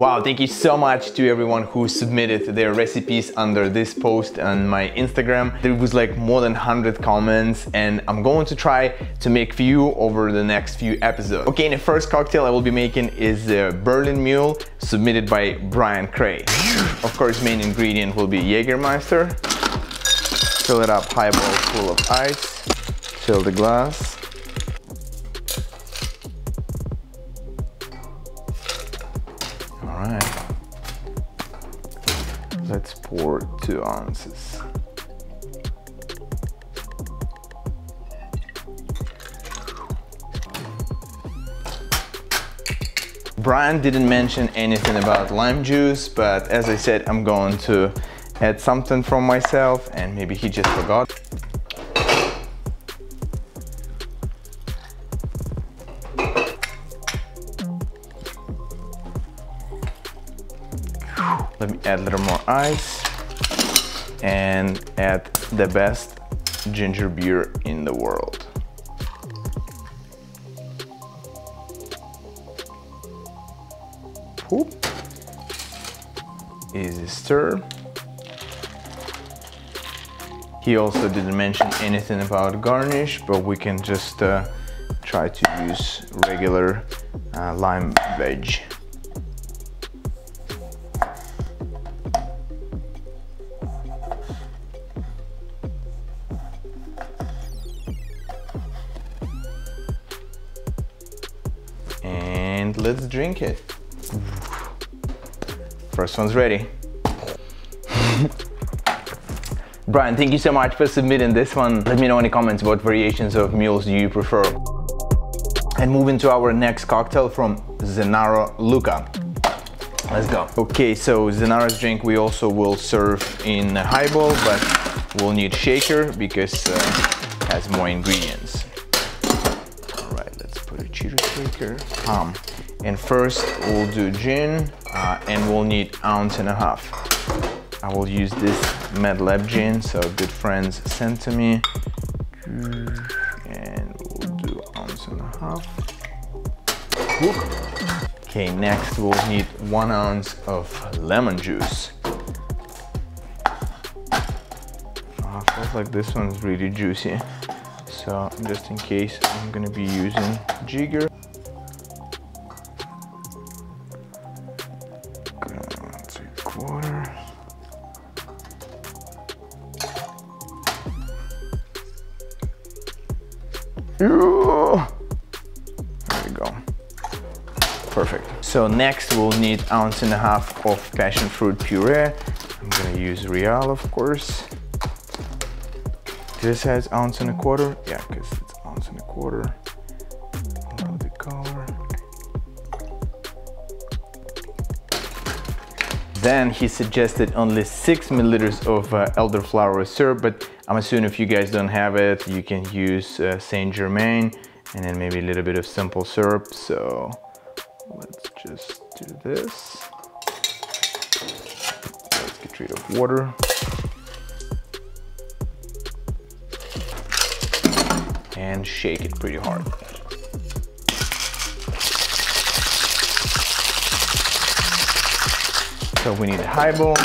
Wow, thank you so much to everyone who submitted their recipes under this post on my Instagram. There was like more than 100 comments, and I'm going to try to make few over the next few episodes. Okay, the first cocktail I will be making is the Berlin Mule, submitted by Brian Crei. Of course, main ingredient will be Jagermeister. Fill it up highball full of ice. Fill the glass. Alright, let's pour 2 ounces. Brian didn't mention anything about lime juice, but as I said, I'm going to add something from myself, and maybe he just forgot. Let me add a little more ice and add the best ginger beer in the world. Whoop. Easy stir. He also didn't mention anything about garnish, but we can just try to use regular lime veg. And let's drink it. First one's ready. Brian, thank you so much for submitting this one. Let me know in the comments what variations of mules do you prefer. And moving to our next cocktail from Zennaro, Luca. Let's go. Okay, so Zennaro's drink we also will serve in a highball, but we'll need shaker because it has more ingredients. Alright, let's put a cheater shaker. And first we'll do gin, and we'll need 1.5 ounces. I will use this Mad Lab gin, so good friends sent to me. And we'll do 1.5 ounces. Okay, next we'll need 1 ounce of lemon juice. I feel like this one's really juicy. So just in case, I'm gonna be using Jigger. There we go. Perfect. So next we'll need 1.5 ounces of passion fruit puree. I'm gonna use Real, of course. This has 1.25 ounces. Yeah, because it's 1.25 ounces. Love the color. Then he suggested only 6 milliliters of elderflower syrup, but I'm assuming if you guys don't have it, you can use Saint Germain and then maybe a little bit of simple syrup. So let's just do this. Let's get rid of water. And shake it pretty hard. So we need a highball,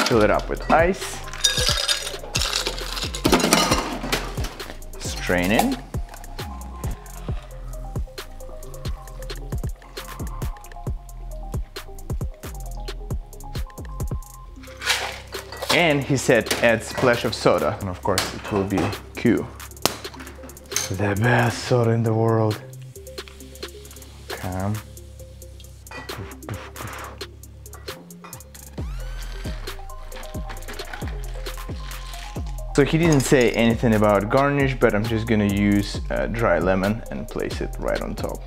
fill it up with ice, strain in, and he said add splash of soda, and of course it will be Q. The best soda in the world. Okay. So he didn't say anything about garnish, but I'm just gonna use dry lemon and place it right on top.